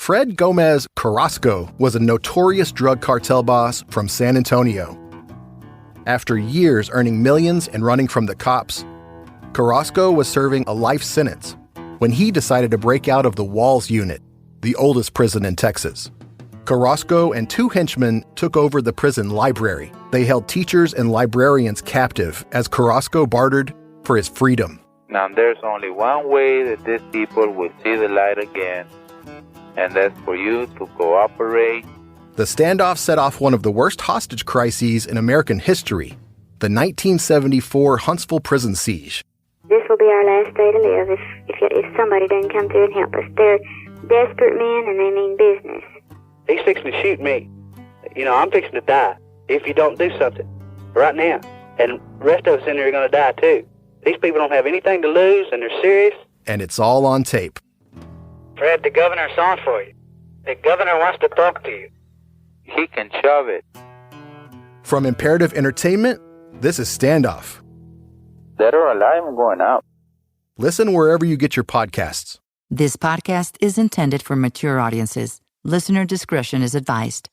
Fred Gomez Carrasco was a notorious drug cartel boss from San Antonio. After years earning millions and running from the cops, Carrasco was serving a life sentence when he decided to break out of the Walls Unit, the oldest prison in Texas. Carrasco and two henchmen took over the prison library. They held teachers and librarians captive as Carrasco bartered for his freedom. Now, there's only one way that these people will see the light again, and that's for you to cooperate. The standoff set off one of the worst hostage crises in American history, the 1974 Huntsville prison siege. This will be our last day to live if somebody doesn't come through and help us. They're desperate men and they mean business. He's fixing to shoot me. I'm fixing to die if you don't do something right now. And the rest of us in there are going to die too. These people don't have anything to lose and they're serious. And it's all on tape. Fred, the governor's on for you. The governor wants to talk to you. He can shove it. From Imperative Entertainment, this is Standoff. Dead or alive, I'm going out. Listen wherever you get your podcasts. This podcast is intended for mature audiences. Listener discretion is advised.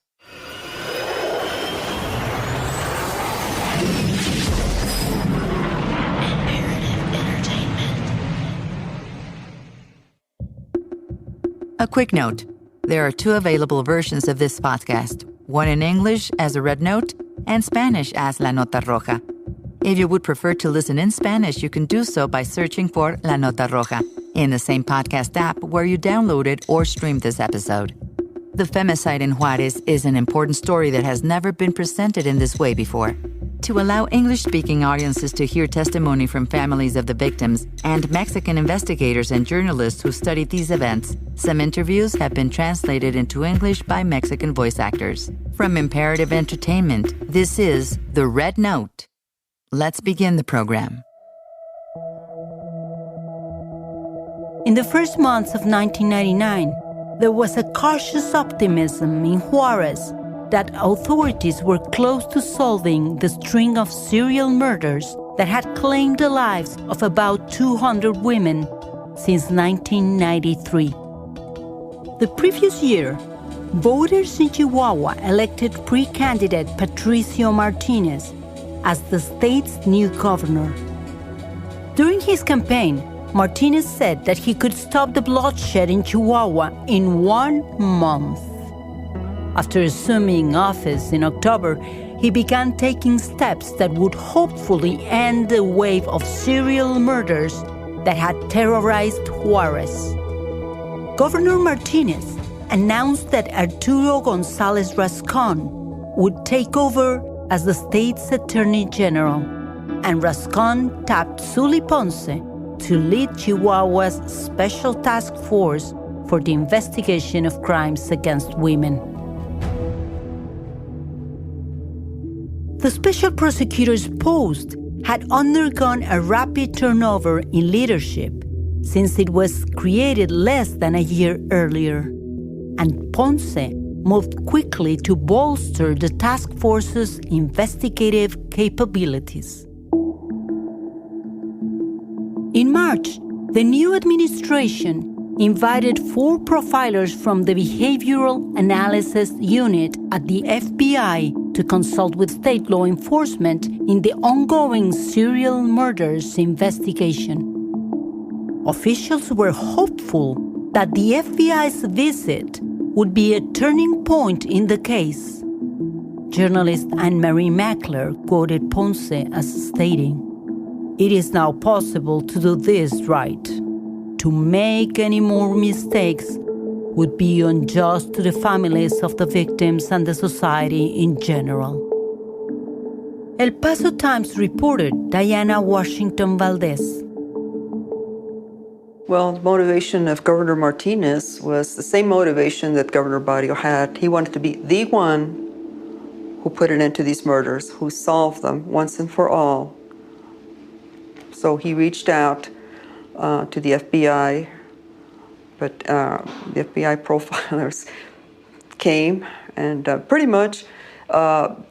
A quick note. There are two available versions of this podcast, one in English as a red note and Spanish as La Nota Roja. If you would prefer to listen in Spanish, you can do so by searching for La Nota Roja in the same podcast app where you downloaded or streamed this episode. The femicide in Juarez is an important story that has never been presented in this way before. To allow English-speaking audiences to hear testimony from families of the victims and Mexican investigators and journalists who studied these events, some interviews have been translated into English by Mexican voice actors. From Imperative Entertainment, this is The Red Note. Let's begin the program. In the first months of 1999, there was a cautious optimism in Juarez that authorities were close to solving the string of serial murders that had claimed the lives of about 200 women since 1993. The previous year, voters in Chihuahua elected pre-candidate Patricio Martinez as the state's new governor. During his campaign, Martinez said that he could stop the bloodshed in Chihuahua in 1 month. After assuming office in October, he began taking steps that would hopefully end the wave of serial murders that had terrorized Juarez. Governor Martinez announced that Arturo González Rascón would take over as the state's Attorney General, and Rascón tapped Suly Ponce to lead Chihuahua's Special Task Force for the investigation of crimes against women. The special prosecutor's post had undergone a rapid turnover in leadership since it was created less than a year earlier, and Ponce moved quickly to bolster the task force's investigative capabilities. In March, the new administration invited 4 profilers from the Behavioral Analysis Unit at the FBI to consult with state law enforcement in the ongoing serial murders investigation. Officials were hopeful that the FBI's visit would be a turning point in the case. Journalist Anne-Marie Mackler quoted Ponce as stating, "It is now possible to do this right. To make any more mistakes would be unjust to the families of the victims and the society in general." El Paso Times reporter Diana Washington Valdez. Well, the motivation of Governor Martinez was the same motivation that Governor Barrio had. He wanted to be the one who put an end to these murders, who solved them once and for all. So he reached out to the FBI, but the FBI profilers came and pretty much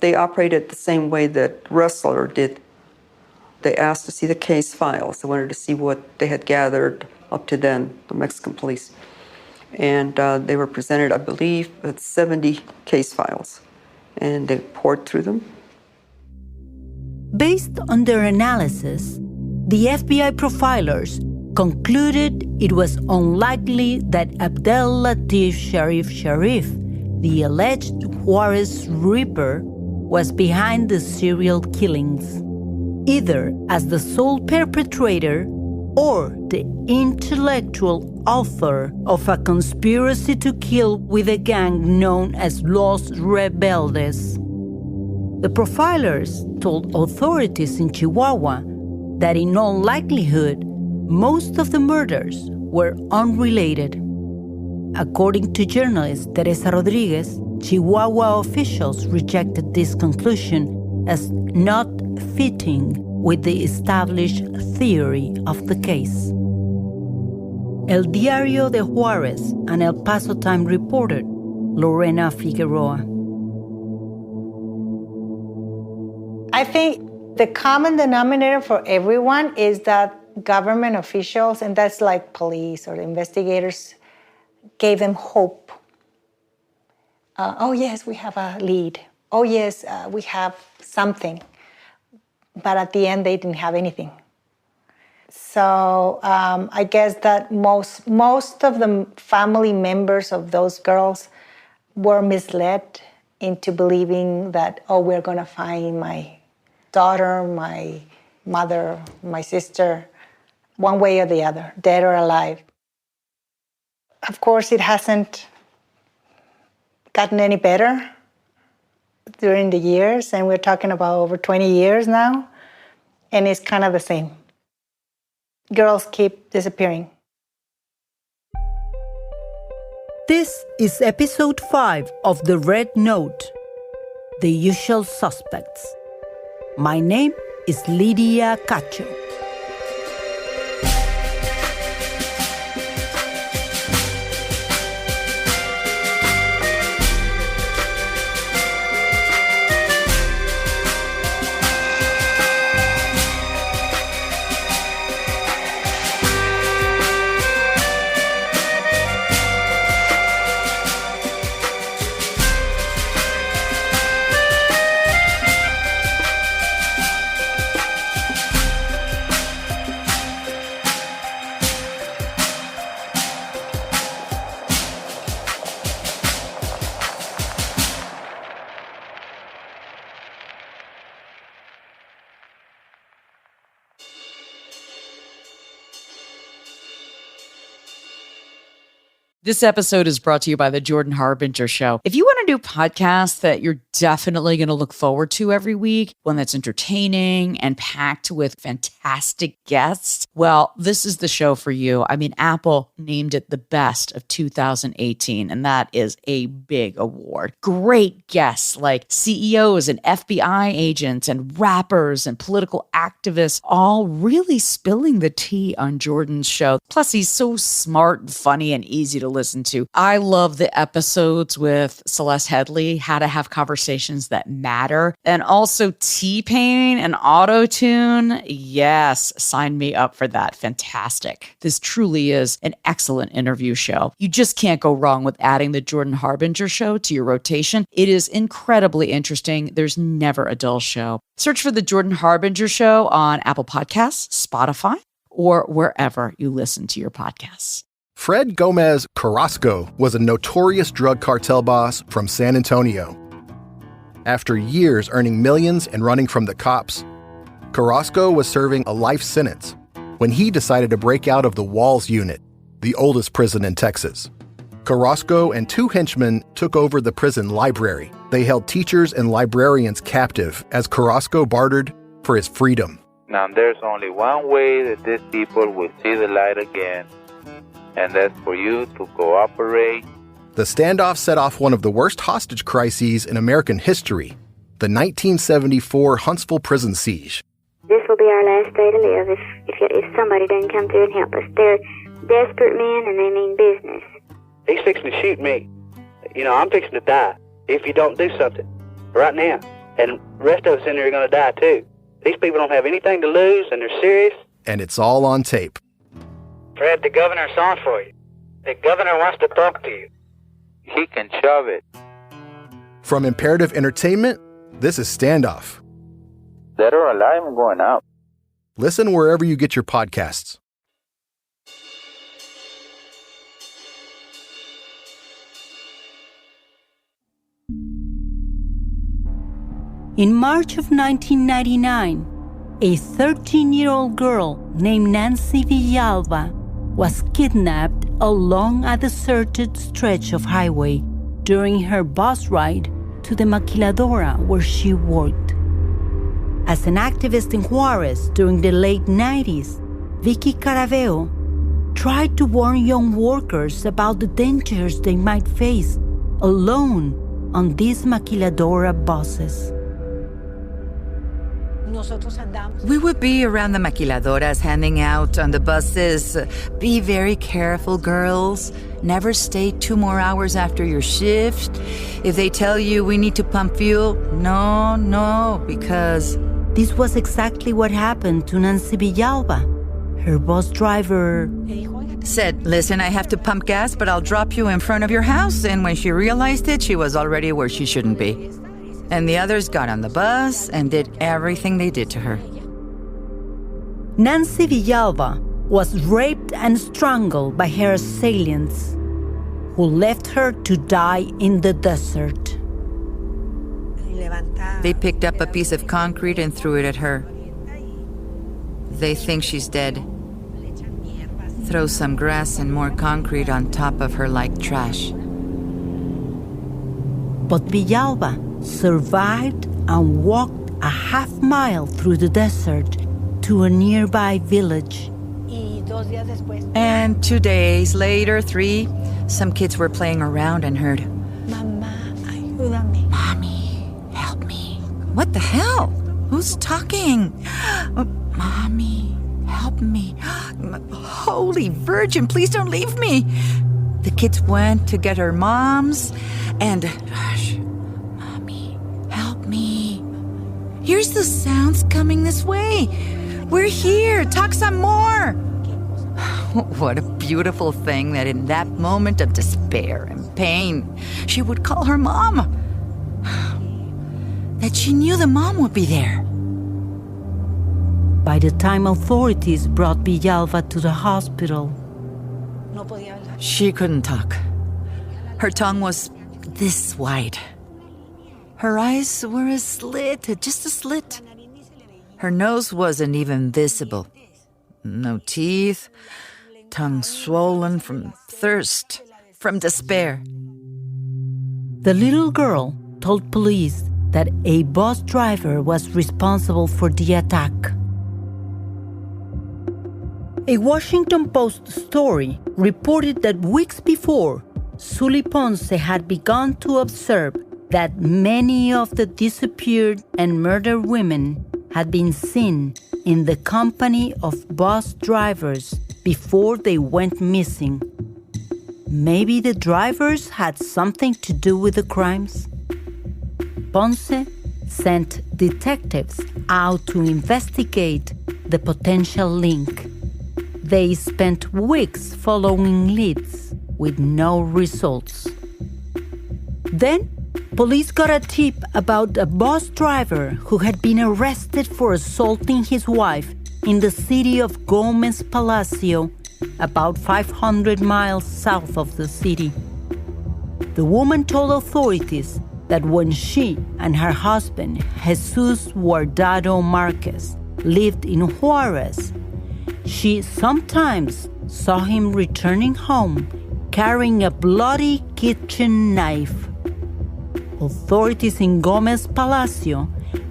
they operated the same way that Rustler did. They asked to see the case files. They wanted to see what they had gathered up to then, the Mexican police. And they were presented, I believe, with 70 case files. And they poured through them. Based on their analysis, the FBI profilers concluded it was unlikely that Abdel Latif Sharif, the alleged Juarez Ripper, was behind the serial killings, either as the sole perpetrator or the intellectual author of a conspiracy to kill with a gang known as Los Rebeldes. The profilers told authorities in Chihuahua that in all likelihood, most of the murders were unrelated. According to journalist Teresa Rodriguez, Chihuahua officials rejected this conclusion as not fitting with the established theory of the case. El Diario de Juarez and El Paso Time reporter Lorena Figueroa. I think the common denominator for everyone is that government officials, and that's like police or investigators, gave them hope. Oh, yes, we have a lead. Oh, yes, we have something. But at the end, they didn't have anything. So I guess that most of the family members of those girls were misled into believing that, oh, we're going to find my daughter, my mother, my sister, one way or the other, dead or alive. Of course, it hasn't gotten any better during the years, and we're talking about over 20 years now, and it's kind of the same. Girls keep disappearing. This is episode 5 of The Red Note, The Usual Suspects. My name is Lydia Cacho. This episode is brought to you by The Jordan Harbinger Show. If you want a new podcast that you're definitely going to look forward to every week, one that's entertaining and packed with fantastic guests, well, this is the show for you. I mean, Apple named it the best of 2018, and that is a big award. Great guests like CEOs and FBI agents and rappers and political activists, all really spilling the tea on Jordan's show. Plus, he's so smart and funny and easy to listen to. I love the episodes with Celeste Headley, how to have conversations that matter, and also T-Pain and Auto-Tune. Yes, sign me up for that. Fantastic. This truly is an excellent interview show. You just can't go wrong with adding the Jordan Harbinger Show to your rotation. It is incredibly interesting. There's never a dull show. Search for the Jordan Harbinger Show on Apple Podcasts, Spotify, or wherever you listen to your podcasts. Fred Gomez Carrasco was a notorious drug cartel boss from San Antonio. After years earning millions and running from the cops, Carrasco was serving a life sentence when he decided to break out of the Walls Unit, the oldest prison in Texas. Carrasco and 2 henchmen took over the prison library. They held teachers and librarians captive as Carrasco bartered for his freedom. Now, there's only one way that these people will see the light again, and that's for you to cooperate. The standoff set off one of the worst hostage crises in American history, the 1974 Huntsville prison siege. This will be our last day to live if somebody doesn't come through and help us. They're desperate men and they mean business. He's fixing to shoot me. You know, I'm fixing to die if you don't do something right now. And the rest of us in here are going to die too. These people don't have anything to lose and they're serious. And it's all on tape. Fred, the governor's on for you. The governor wants to talk to you. He can shove it. From Imperative Entertainment, this is Standoff. Dead or alive, I'm going out. Listen wherever you get your podcasts. In March of 1999, a 13-year-old girl named Nancy Villalba was kidnapped along a deserted stretch of highway during her bus ride to the maquiladora where she worked. As an activist in Juarez during the late 90s, Vicky Caraveo tried to warn young workers about the dangers they might face alone on these maquiladora buses. We would be around the maquiladoras handing out on the buses. Be very careful, girls. Never stay 2 more hours after your shift. If they tell you we need to pump fuel, no, because... This was exactly what happened to Nancy Villalba. Her bus driver said, listen, I have to pump gas, but I'll drop you in front of your house. And when she realized it, she was already where she shouldn't be. And the others got on the bus and did everything they did to her. Nancy Villalba was raped and strangled by her assailants, who left her to die in the desert. They picked up a piece of concrete and threw it at her. They think she's dead. Throw some grass and more concrete on top of her like trash. But Villalba survived and walked a half-mile through the desert to a nearby village. And 2 days later, 3, some kids were playing around and heard, Mommy, help me. What the hell? Who's talking? Mommy, help me. Holy Virgin, please don't leave me. The kids went to get her moms and... Here's the sounds coming this way. We're here. Talk some more. What a beautiful thing that in that moment of despair and pain, she would call her mom. That she knew the mom would be there. By the time authorities brought Villalba to the hospital, she couldn't talk. Her tongue was this wide. Her eyes were a slit, just a slit. Her nose wasn't even visible. No teeth, tongue swollen from thirst, from despair. The little girl told police that a bus driver was responsible for the attack. A Washington Post story reported that weeks before, Suly Ponce had begun to observe that many of the disappeared and murdered women had been seen in the company of bus drivers before they went missing. Maybe the drivers had something to do with the crimes? Ponce sent detectives out to investigate the potential link. They spent weeks following leads with no results. Then, police got a tip about a bus driver who had been arrested for assaulting his wife in the city of Gomez Palacio, about 500 miles south of the city. The woman told authorities that when she and her husband, Jesus Guardado Marquez, lived in Juarez, she sometimes saw him returning home carrying a bloody kitchen knife. Authorities in Gomez Palacio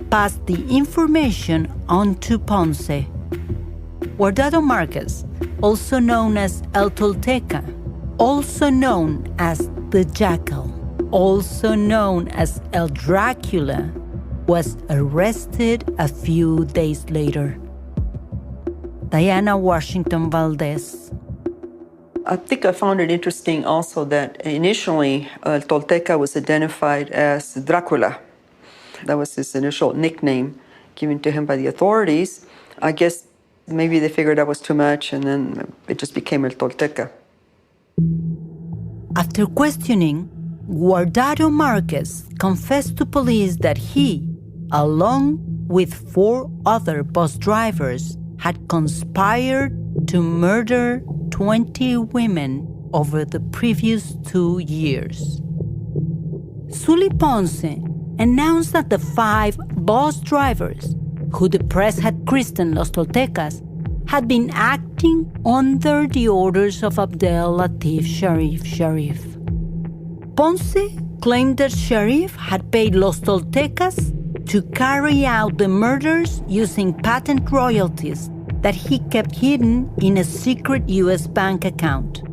passed the information on to Ponce. Guardado Marquez, also known as El Tolteca, also known as the Jackal, also known as El Dracula, was arrested a few days later. Diana Washington Valdez. I think I found it interesting also that initially Tolteca was identified as Dracula. That was his initial nickname given to him by the authorities. I guess maybe they figured that was too much and then it just became El Tolteca. After questioning, Guardado Marquez confessed to police that he, along with 4 other bus drivers, had conspired to murder 20 women over the previous 2 years. Suly Ponce announced that the 5 bus drivers, who the press had christened Los Toltecas, had been acting under the orders of Abdel Latif Sharif. Ponce claimed that Sharif had paid Los Toltecas to carry out the murders using patent royalties that he kept hidden in a secret U.S. bank account.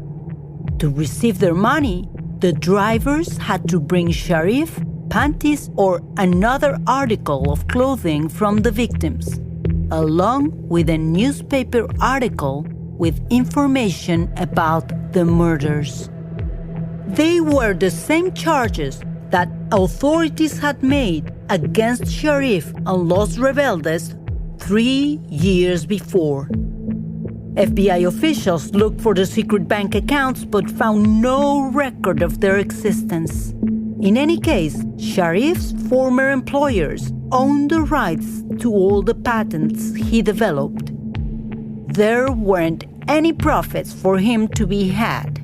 To receive their money, the drivers had to bring Sharif panties or another article of clothing from the victims, along with a newspaper article with information about the murders. They were the same charges that authorities had made against Sharif and Los Rebeldes 3 years before. FBI officials looked for the secret bank accounts but found no record of their existence. In any case, Sharif's former employers owned the rights to all the patents he developed. There weren't any profits for him to be had.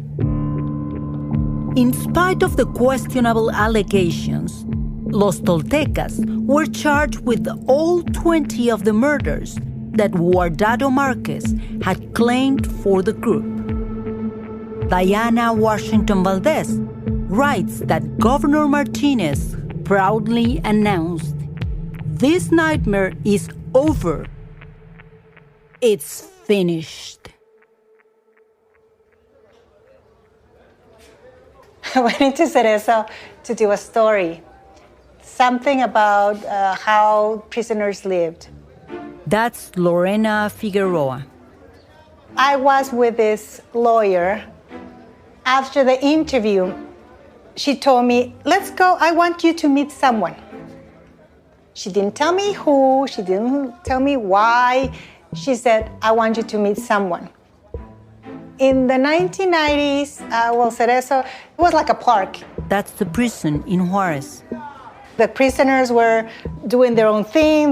In spite of the questionable allegations, Los Toltecas were charged with all 20 of the murders that Guardado Marquez had claimed for the group. Diana Washington Valdez writes that Governor Martinez proudly announced, "This nightmare is over. It's finished." I went into Cerezo to do a story, something about how prisoners lived. That's Lorena Figueroa. I was with this lawyer. After the interview, she told me, "Let's go, I want you to meet someone." She didn't tell me who, she didn't tell me why. She said, "I want you to meet someone." In the 1990s, Cerezo, it was like a park. That's the prison in Juarez. The prisoners were doing their own thing,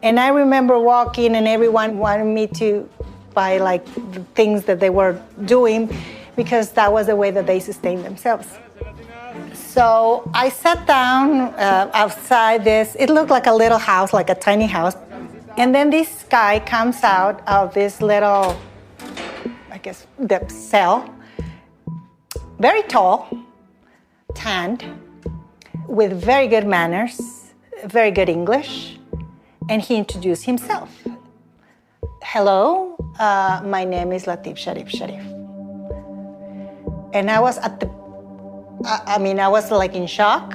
and I remember walking and everyone wanted me to buy like the things that they were doing because that was the way that they sustained themselves. So I sat down outside this, it looked like a little house, like a tiny house. And then this guy comes out of this little, I guess, the cell, very tall, tanned, with very good manners, very good English, and he introduced himself. "Hello, my name is Latif Sharif. And I was I was like in shock.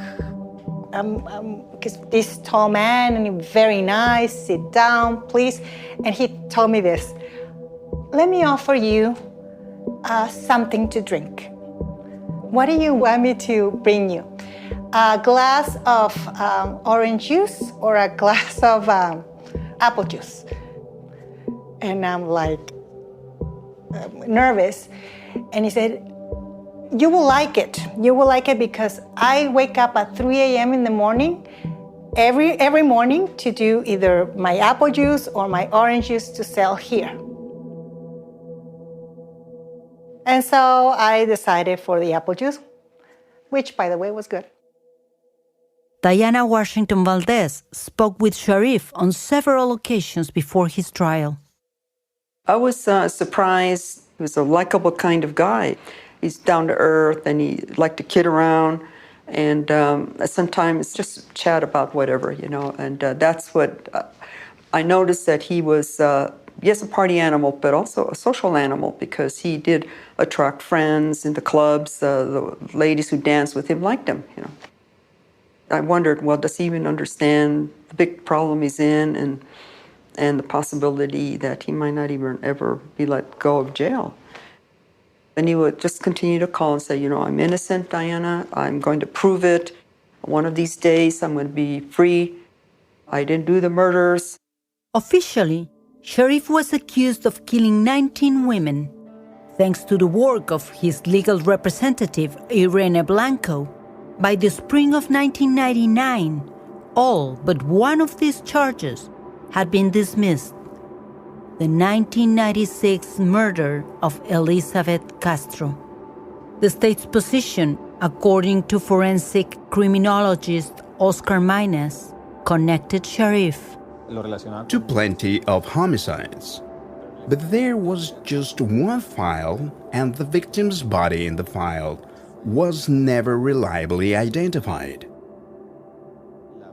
Because this tall man, and very nice, sit down, please. And he told me this, "Let me offer you something to drink. What do you want me to bring you? A glass of orange juice or a glass of apple juice?" And I'm like nervous. And he said, "You will like it. You will like it because I wake up at 3 a.m. in the morning, every morning to do either my apple juice or my orange juice to sell here." And so I decided for the apple juice, which, by the way, was good. Diana Washington Valdez spoke with Sharif on several occasions before his trial. I was surprised. He was a likable kind of guy. He's down to earth and he liked to kid around and sometimes just chat about whatever, and that's what I noticed, that he was, yes, a party animal, but also a social animal because he did attract friends in the clubs. The ladies who danced with him liked him, I wondered, well, does he even understand the big problem he's in and the possibility that he might not even ever be let go of jail? And he would just continue to call and say, "I'm innocent, Diana. I'm going to prove it. One of these days, I'm going to be free. I didn't do the murders." Officially, Sharif was accused of killing 19 women, Thanks to the work of his legal representative, Irene Blano, by the spring of 1999, all but one of these charges had been dismissed. The 1996 murder of Elizabeth Castro. The state's position, according to forensic criminologist Oscar Maynez, connected Sharif to plenty of homicides. But there was just one file, and the victim's body in the file was never reliably identified.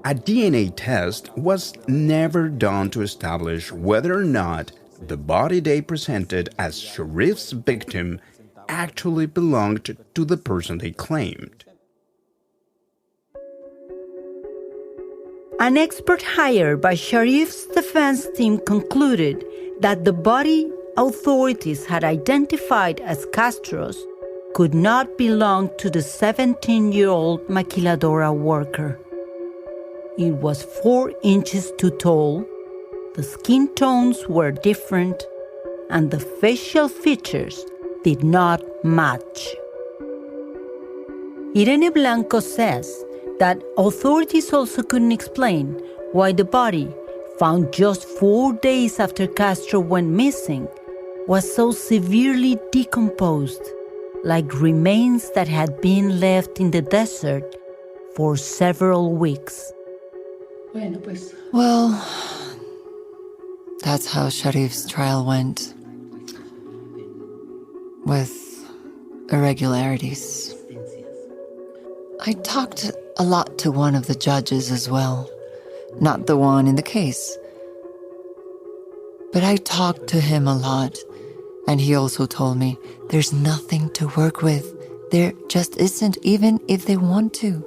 A DNA test was never done to establish whether or not the body they presented as Sharif's victim actually belonged to the person they claimed. An expert hired by Sharif's defense team concluded that the body authorities had identified as Castro's could not belong to the 17-year-old maquiladora worker. It was 4 inches too tall, the skin tones were different, and the facial features did not match. Irene Blano says that authorities also couldn't explain why the body, found just 4 days after Castro went missing, was so severely decomposed, like remains that had been left in the desert for several weeks. Well, that's how Sharif's trial went. With irregularities. I talked a lot to one of the judges as well. Not the one in the case. But I talked to him a lot, and he also told me there's nothing to work with. There just isn't, even if they want to.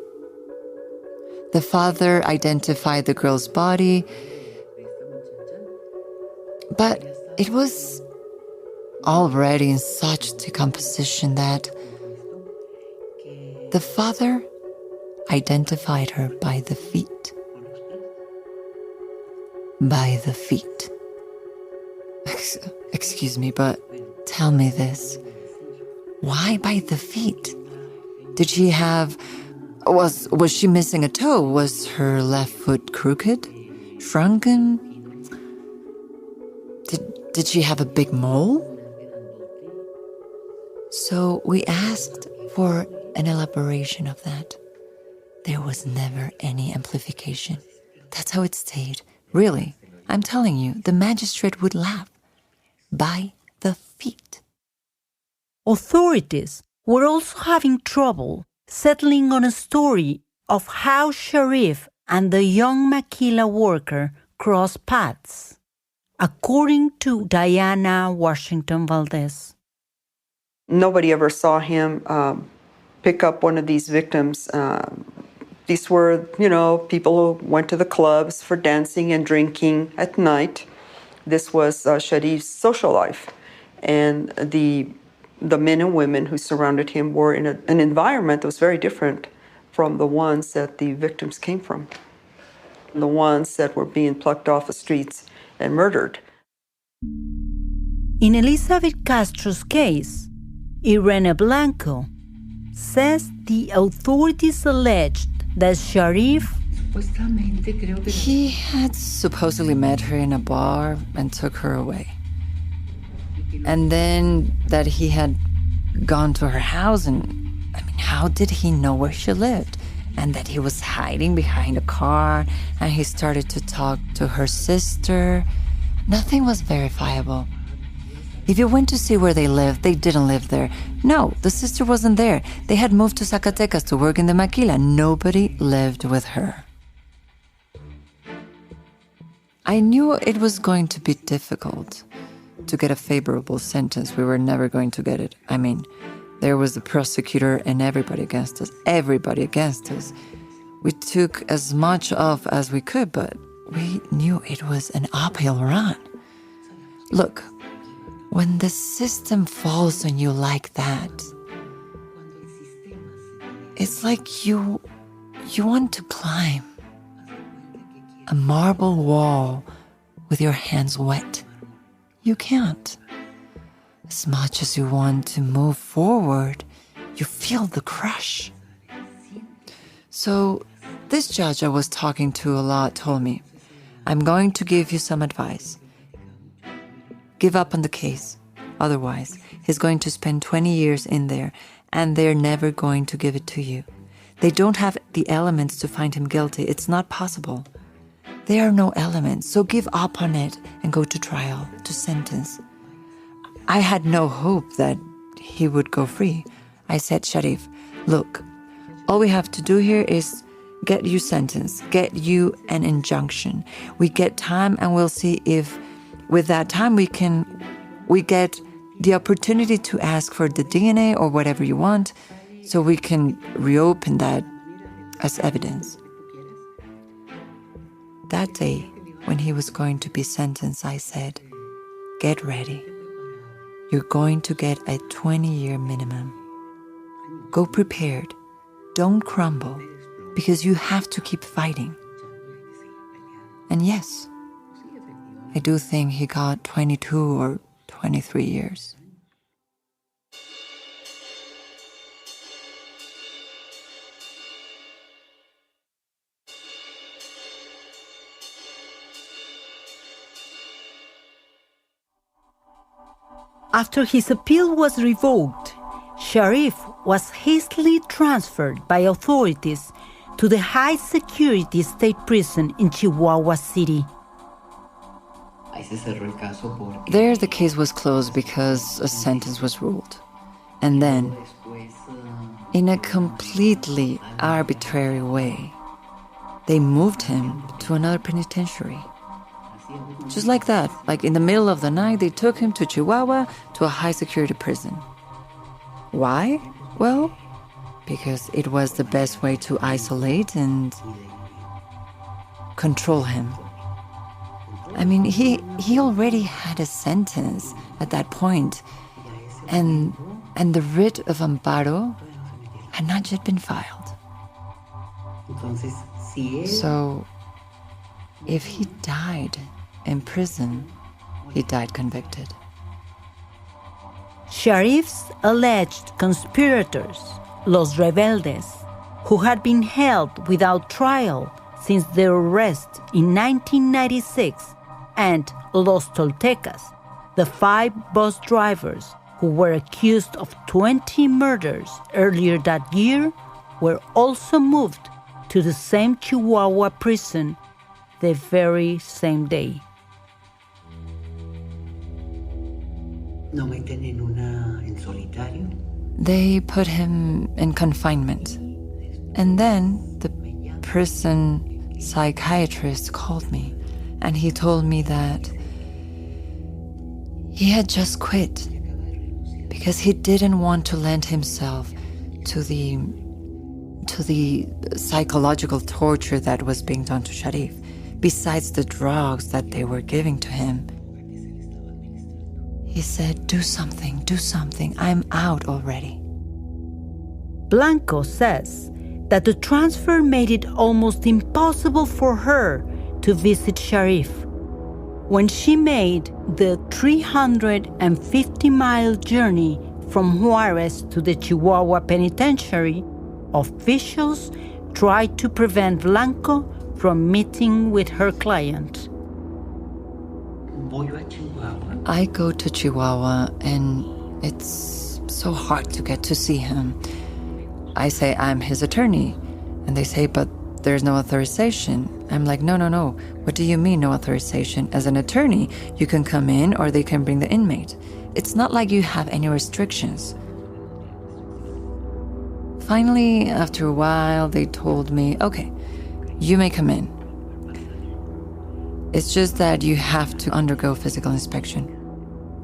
The father identified the girl's body, but it was already in such decomposition that the father identified her by the feet. By the feet. Excuse me, but tell me this. Why by the feet? Did she have... Was she missing a toe? Was her left foot crooked? Shrunken? Did she have a big mole? So we asked for an elaboration of that. There was never any amplification. That's how it stayed. Really, I'm telling you, the magistrate would laugh. By the feet. Authorities were also having trouble settling on a story of how Sharif and the young maquila worker crossed paths, according to Diana Washington Valdez. Nobody ever saw him pick up one of these victims. These were, people who went to the clubs for dancing and drinking at night. This was Sharif's social life. And the men and women who surrounded him were in an environment that was very different from the ones that the victims came from, the ones that were being plucked off the streets and murdered. In Elizabeth Castro's case, Irene Blano says the authorities alleged that Sharif... He had supposedly met her in a bar and took her away. And then that he had gone to her house and, how did he know where she lived? And that he was hiding behind a car and he started to talk to her sister. Nothing was verifiable. If you went to see where they lived, they didn't live there. No, the sister wasn't there. They had moved to Zacatecas to work in the maquila. Nobody lived with her. I knew it was going to be difficult to get a favorable sentence. We were never going to get it. There was the prosecutor and everybody against us. Everybody against us. We took as much off as we could, but we knew it was an uphill run. Look, when the system falls on you like that, it's like you want to climb a marble wall with your hands wet. You can't. As much as you want to move forward, you feel the crush. So this judge I was talking to a lot told me, I'm going to give you some advice. Give up on the case. Otherwise, he's going to spend 20 years in there, and they're never going to give it to you. They don't have the elements to find him guilty. It's not possible. There are no elements, so give up on it and go to trial, to sentence. I had no hope that he would go free. I said, Sharif, look, all we have to do here is get you sentenced, get you an injunction. We get time and we'll see if with that time we get the opportunity to ask for the DNA or whatever you want so we can reopen that as evidence. That day, when he was going to be sentenced, I said, get ready. You're going to get a 20-year minimum. Go prepared. Don't crumble, because you have to keep fighting. And yes, I do think he got 22 or 23 years. After his appeal was revoked, Sharif was hastily transferred by authorities to the high-security state prison in Chihuahua City. There, the case was closed because a sentence was ruled. And then, in a completely arbitrary way, they moved him to another penitentiary. Just like that, like in the middle of the night, they took him to Chihuahua to a high-security prison. Why? Well, because it was the best way to isolate and control him. I mean, he already had a sentence at that point, and the writ of amparo had not yet been filed. So, if he died in prison, he died convicted. Sharif's alleged conspirators, Los Rebeldes, who had been held without trial since their arrest in 1996, and Los Toltecas, the 5 bus drivers who were accused of 20 murders earlier that year, were also moved to the same Chihuahua prison the very same day. They put him in confinement. And then the prison psychiatrist called me, and he told me that he had just quit because he didn't want to lend himself to the psychological torture that was being done to Sharif, besides the drugs that they were giving to him. He said, do something, I'm out already. Blanco says that the transfer made it almost impossible for her to visit Sharif. When she made the 350-mile journey from Juarez to the Chihuahua Penitentiary, officials tried to prevent Blanco from meeting with her client. I go to Chihuahua, and it's so hard to get to see him. I say I'm his attorney, and they say, but there's no authorization. I'm like, no. What do you mean, no authorization? As an attorney, you can come in or they can bring the inmate. It's not like you have any restrictions. Finally, after a while, they told me, okay, you may come in. It's just that you have to undergo physical inspection.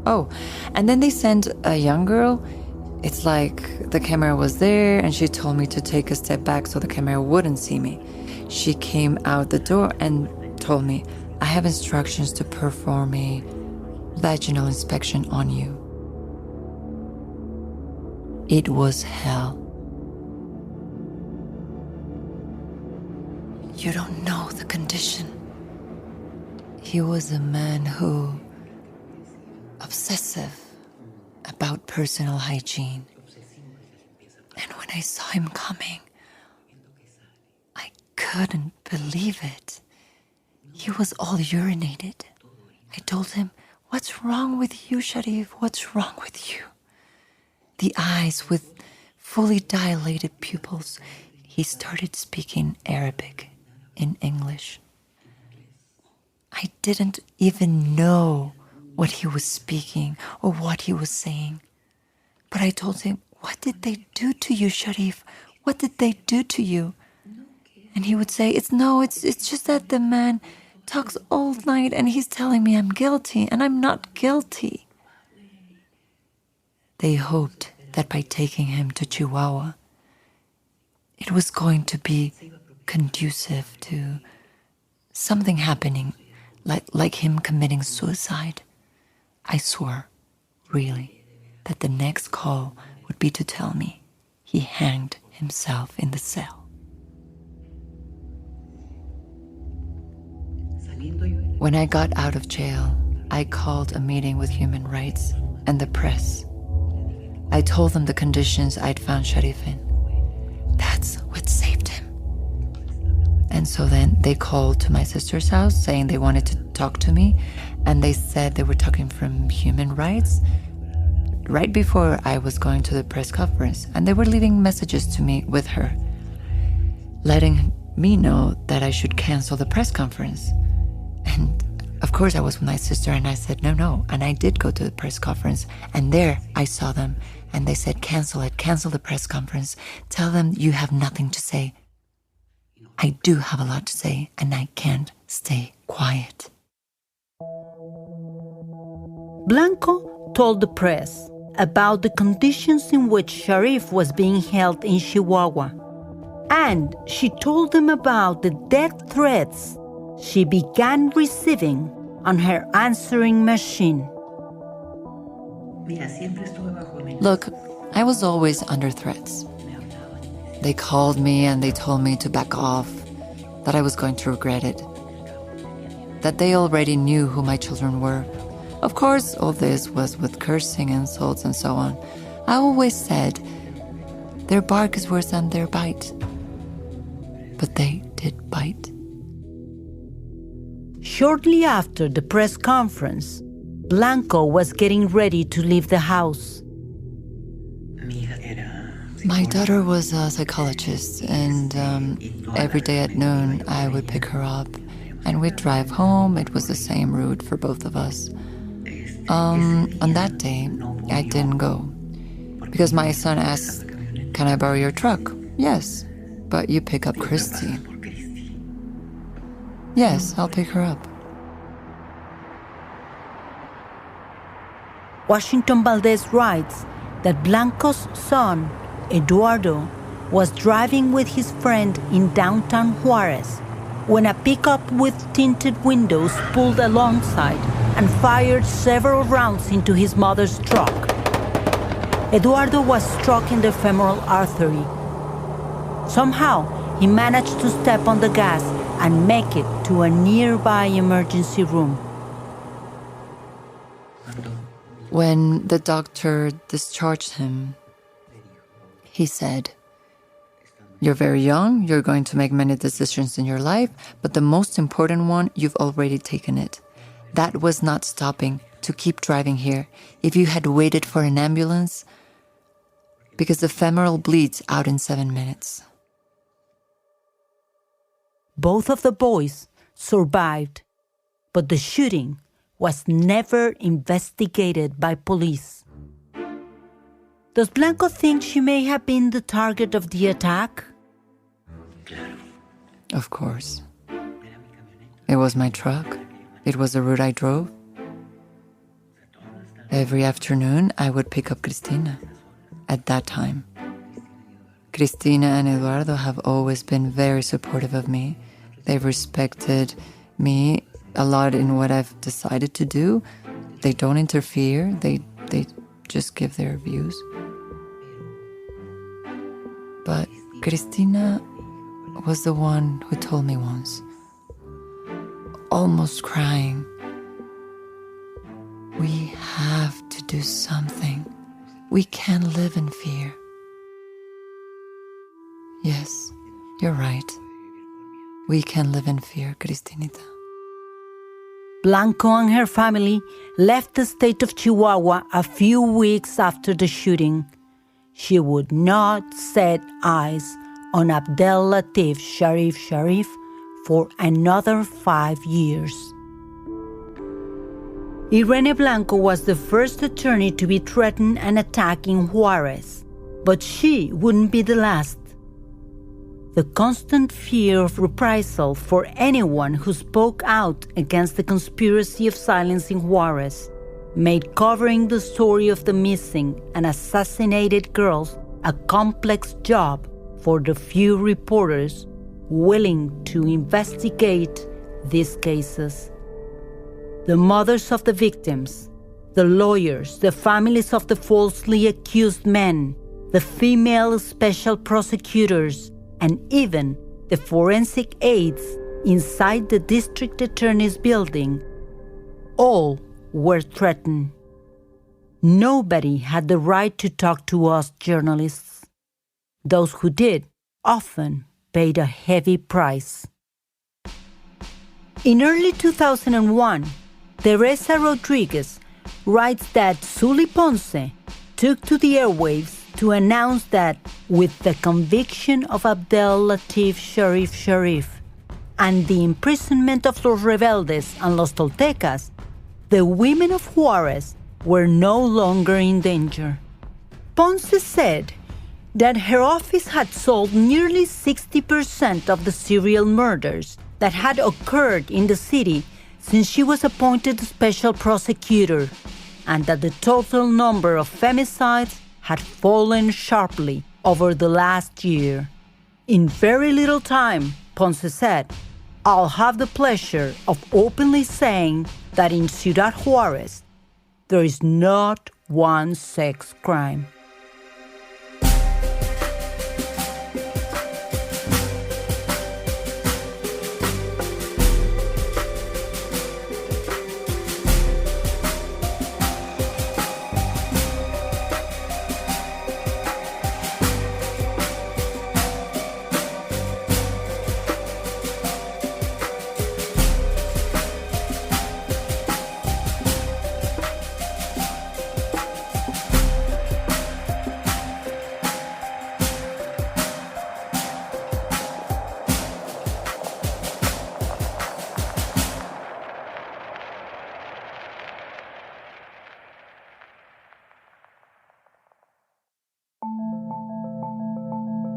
Oh, and then they sent a young girl. It's like the camera was there and she told me to take a step back so the camera wouldn't see me. She came out the door and told me, I have instructions to perform a vaginal inspection on you. It was hell. You don't know the condition. He was a man who, obsessive, about personal hygiene. And when I saw him coming, I couldn't believe it. He was all urinated. I told him, "What's wrong with you, Sharif? What's wrong with you?" The eyes with fully dilated pupils. He started speaking Arabic in English. I didn't even know what he was speaking or what he was saying. But I told him, "What did they do to you, Sharif? What did they do to you?" And he would say, it's just that the man talks all night and he's telling me I'm guilty, and I'm not guilty. They hoped that by taking him to Chihuahua, it was going to be conducive to something happening, like him committing suicide. I swore, really, that the next call would be to tell me he hanged himself in the cell. When I got out of jail, I called a meeting with human rights and the press. I told them the conditions I'd found Sharif in. That's what saved him. And so then they called to my sister's house saying they wanted to talk to me, and they said they were talking from human rights right before I was going to the press conference, and they were leaving messages to me with her, letting me know that I should cancel the press conference. And of course I was with my sister, and I said no, and I did go to the press conference, and there I saw them, and they said, cancel the press conference, tell them you have nothing to say. I do have a lot to say, and I can't stay quiet. Blanco told the press about the conditions in which Sharif was being held in Chihuahua, and she told them about the death threats she began receiving on her answering machine. Look, I was always under threats. They called me and they told me to back off, that I was going to regret it, that they already knew who my children were. Of course, all this was with cursing, insults, and so on. I always said, their bark is worse than their bite. But they did bite. Shortly after the press conference, Blanco was getting ready to leave the house. My daughter was a psychologist, and every day at noon I would pick her up and we'd drive home. It was the same route for both of us. On that day, I didn't go because my son asked, "Can I borrow your truck?" "Yes, but you pick up Christy." "Yes, I'll pick her up." Washington Valdez writes that Blanco's son, Eduardo, was driving with his friend in downtown Juarez when a pickup with tinted windows pulled alongside and fired several rounds into his mother's truck. Eduardo was struck in the femoral artery. Somehow, he managed to step on the gas and make it to a nearby emergency room. When the doctor discharged him, he said, "You're very young, you're going to make many decisions in your life, but the most important one, you've already taken it. That was not stopping to keep driving here. If you had waited for an ambulance, because the femoral bleeds out in 7 minutes." Both of the boys survived, but the shooting was never investigated by police. Does Blanco think she may have been the target of the attack? Of course. It was my truck. It was the route I drove. Every afternoon, I would pick up Cristina. At that time, Cristina and Eduardo have always been very supportive of me. They've respected me a lot in what I've decided to do. They don't interfere. They just give their views. But Cristina was the one who told me once, almost crying, "We have to do something. We can live in fear. Yes, you're right. We can live in fear, Cristinita. Blanco and her family left the state of Chihuahua a few weeks after the shooting. She would not set eyes on Abdel Latif Sharif for another 5 years. Irene Blanco was the first attorney to be threatened and attacked in Juarez, but she wouldn't be the last. The constant fear of reprisal for anyone who spoke out against the conspiracy of silence in Juarez made covering the story of the missing and assassinated girls a complex job for the few reporters willing to investigate these cases. The mothers of the victims, the lawyers, the families of the falsely accused men, the female special prosecutors, and even the forensic aides inside the district attorney's building, all were threatened. Nobody had the right to talk to us journalists. Those who did often paid a heavy price. In early 2001, Teresa Rodriguez writes that Suly Ponce took to the airwaves to announce that with the conviction of Abdel Latif Sharif and the imprisonment of Los Rebeldes and Los Toltecas, the women of Juarez were no longer in danger. Ponce said that her office had solved nearly 60% of the serial murders that had occurred in the city since she was appointed special prosecutor, and that the total number of femicides had fallen sharply over the last year. In very little time, Ponce said, I'll have the pleasure of openly saying that in Ciudad Juarez, there is not one sex crime.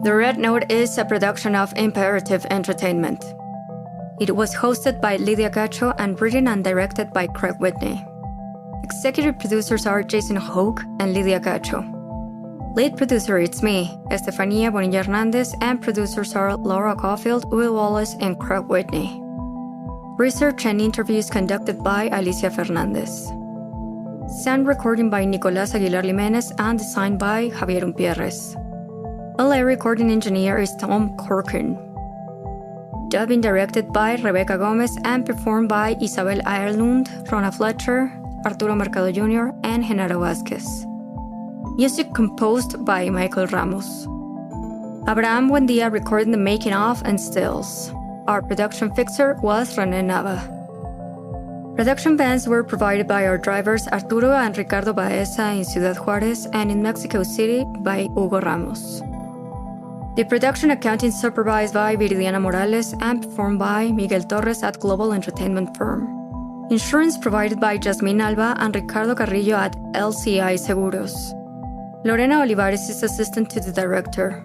The Red Note is a production of Imperative Entertainment. It was hosted by Lydia Cacho and written and directed by Craig Whitney. Executive producers are Jason Hoke and Lydia Cacho. Lead producer it's me, Estefania Bonilla Hernandez, and producers are Laura Caulfield, Will Wallace, and Craig Whitney. Research and interviews conducted by Alicia Fernandez. Sound recording by Nicolás Aguilar Jiménez and designed by Javier Umpierrez. LA recording engineer is Tom Corcoran. Dubbing directed by Rebecca Gomez and performed by Isabel Ireland, Rona Fletcher, Arturo Mercado Jr., and Genaro Vázquez. Music composed by Michael Ramos. Abraham Buendia recording the making of and stills. Our production fixer was René Nava. Production vans were provided by our drivers Arturo and Ricardo Baeza in Ciudad Juarez and in Mexico City by Hugo Ramos. The production accounting supervised by Viridiana Morales and performed by Miguel Torres at Global Entertainment Firm. Insurance provided by Jasmine Alba and Ricardo Carrillo at LCI Seguros. Lorena Olivares is assistant to the director.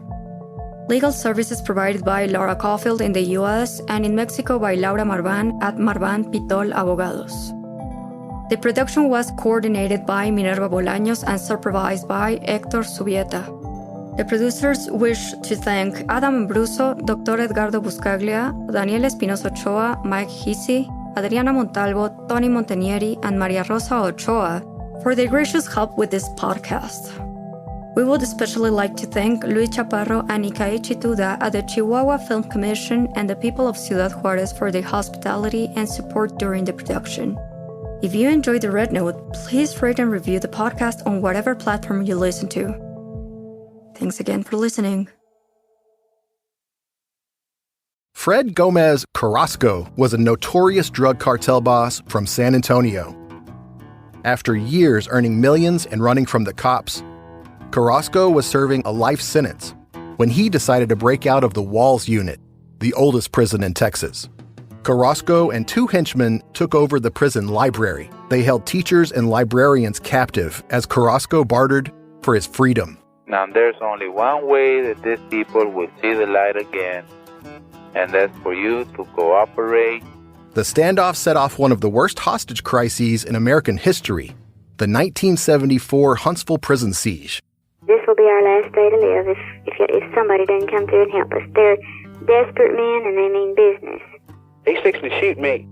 Legal services provided by Laura Caulfield in the U.S. and in Mexico by Laura Marvan at Marvan Pitol Abogados. The production was coordinated by Minerva Bolaños and supervised by Héctor Subieta. The producers wish to thank Adam Ambruso, Dr. Edgardo Buscaglia, Daniel Espinosa Ochoa, Mike Hisi, Adriana Montalvo, Tony Montanieri, and Maria Rosa Ochoa for their gracious help with this podcast. We would especially like to thank Luis Chaparro and Ikae Chituda at the Chihuahua Film Commission and the people of Ciudad Juarez for their hospitality and support during the production. If you enjoyed the Red Note, please rate and review the podcast on whatever platform you listen to. Thanks again for listening. Fred Gomez Carrasco was a notorious drug cartel boss from San Antonio. After years earning millions and running from the cops, Carrasco was serving a life sentence when he decided to break out of the Walls Unit, the oldest prison in Texas. Carrasco and 2 henchmen took over the prison library. They held teachers and librarians captive as Carrasco bartered for his freedom. Now there's only one way that these people will see the light again, and that's for you to cooperate. The standoff set off one of the worst hostage crises in American history, the 1974 Huntsville prison siege. This will be our last day to live if somebody doesn't come through and help us. They're desperate men and they mean business. He's fixing to shoot me.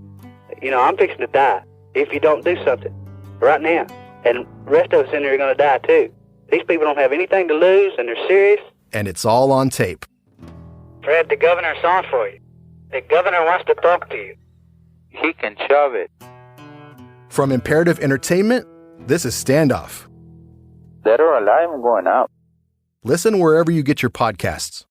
I'm fixing to die if you don't do something right now. And the rest of us in there are going to die too. These people don't have anything to lose and they're serious. And it's all on tape. Fred, the governor's on for you. The governor wants to talk to you. He can shove it. From Imperative Entertainment, this is Standoff. Dead or alive, I'm going out. Listen wherever you get your podcasts.